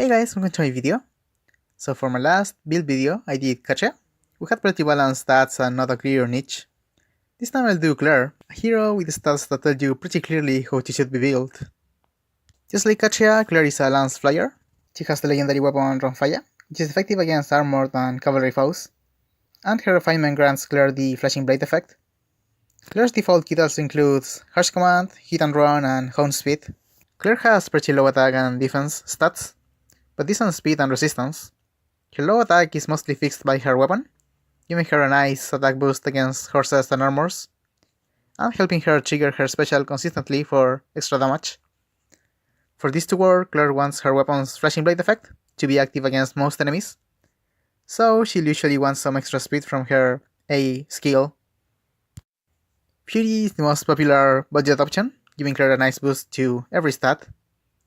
Hey guys, welcome to my video. So for my last build video, I did Catria. We had pretty balanced stats and not a clear niche. This time I'll do Clair, a hero with stats that tell you pretty clearly how she should be built. Just like Catria, Clair is a lance flyer. She has the legendary weapon Flier, which is effective against armored and cavalry foes. And her refinement grants Clair the flashing blade effect. Clair's default kit also includes Harsh Command, Hit and Run, and Hound Speed. Clair has pretty low attack and defense stats, but decent speed and resistance. Her low attack is mostly fixed by her weapon, giving her a nice attack boost against horses and armors, and helping her trigger her special consistently for extra damage. For this to work, Clair wants her weapon's flashing blade effect to be active against most enemies, so she'll usually want some extra speed from her A skill. Fury is the most popular budget option, giving her a nice boost to every stat.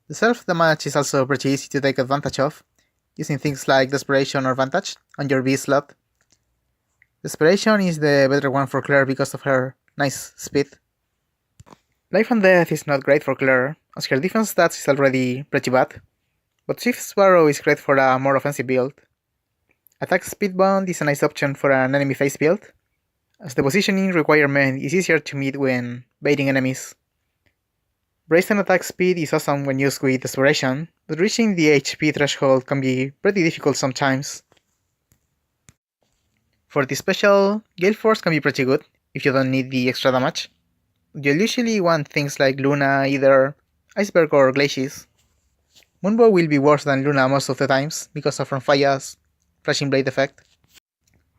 The self-damage is also pretty easy to take advantage of, using things like Desperation or Vantage on your B slot. Desperation is the better one for Clair because of her nice speed. Life and Death is not great for Clair, as her defense stats is already pretty bad, but Swift Sparrow is great for a more offensive build. Attack Speed Bond is a nice option for an enemy face build, as the positioning requirement is easier to meet when baiting enemies. Brazen attack speed is awesome when used with Desperation, but reaching the HP threshold can be pretty difficult sometimes. For the special, Gale Force can be pretty good if you don't need the extra damage. You'll usually want things like Luna, either Iceberg or Glaciers. Moonbow will be worse than Luna most of the times because of Ronfaya's flashing blade effect.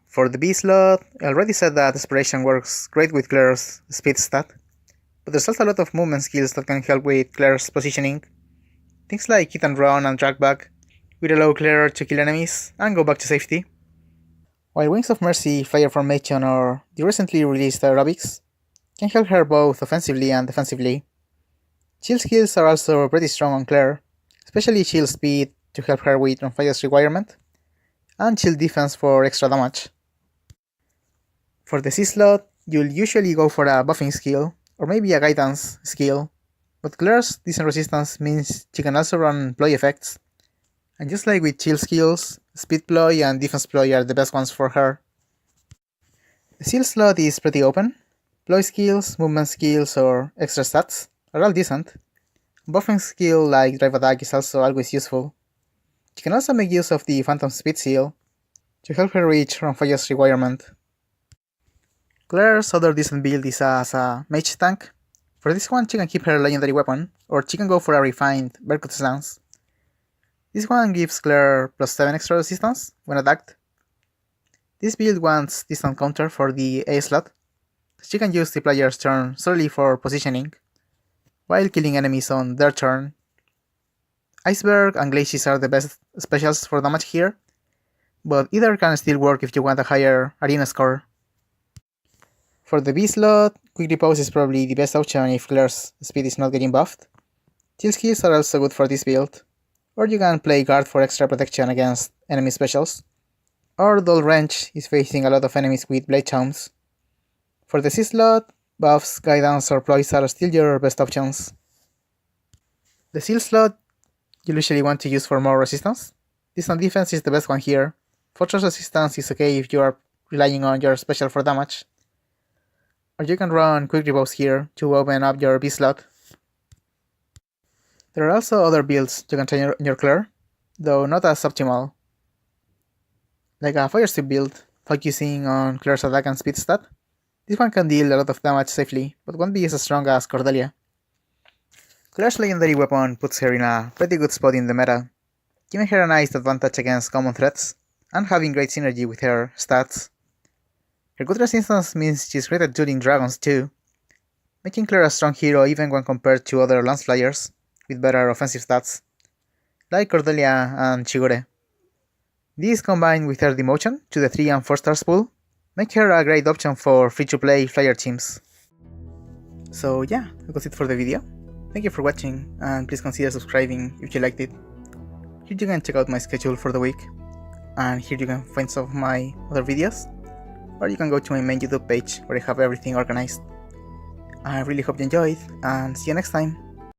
For the B slot, I already said that Desperation works great with Clair's speed stat, but there's also a lot of movement skills that can help with Clair's positioning. Things like Hit and Run and Drag Back will allow Clair to kill enemies and go back to safety. While Wings of Mercy, Fire Formation, or the recently released Aerobics can help her both offensively and defensively. Chill skills are also pretty strong on Clair, especially Chill Speed to help her with Ronfaya's requirement, and Chill Defense for extra damage. For the C slot, you'll usually go for a buffing skill, or maybe a guidance skill, but Clair's decent resistance means she can also run ploy effects, and just like with chill skills, speed ploy and defense ploy are the best ones for her. The seal slot is pretty open. Ploy skills, movement skills, or extra stats are all decent. A buffing skill like drive attack is also always useful. She can also make use of the phantom speed seal to help her reach Ronfaya's requirement. Clair's other decent build is as a mage tank. For this one, she can keep her legendary weapon, or she can go for a refined Berkut's Lance. This one gives Clair +7 extra resistance when attacked. This build wants distant counter for the A slot, so she can use the player's turn solely for positioning, while killing enemies on their turn. Iceberg and Glaciers are the best specials for damage here, but either can still work if you want a higher arena score. For the B slot, Quick Riposte is probably the best option if Clair's speed is not getting buffed. Chill skills are also good for this build, or you can play guard for extra protection against enemy specials, or Dull Wrench is facing a lot of enemies with blade charms. For the C slot, buffs, guidance, or ploys are still your best options. The seal slot you usually want to use for more resistance. Distant defense is the best one here. Fortress resistance is okay if you are relying on your special for damage. Or you can run Quick Riposte here to open up your B slot. There are also other builds you can try in your Clair, though not as optimal. Like a Fire Sweep build, focusing on Clair's attack and speed stat. This one can deal a lot of damage safely, but won't be as strong as Cordelia. Clair's legendary weapon puts her in a pretty good spot in the meta, giving her a nice advantage against common threats, and having great synergy with her stats. Her good resistance means she's great at shooting dragons too, making Clair a strong hero even when compared to other lance flyers with better offensive stats, like Cordelia and Chigure. This combined with her demotion to the 3 and 4 stars pool make her a great option for free-to-play flyer teams. So yeah, that was it for the video. Thank you for watching, and please consider subscribing if you liked it. Here you can check out my schedule for the week, and here you can find some of my other videos, or you can go to my main YouTube page where I have everything organized. I really hope you enjoyed, and see you next time.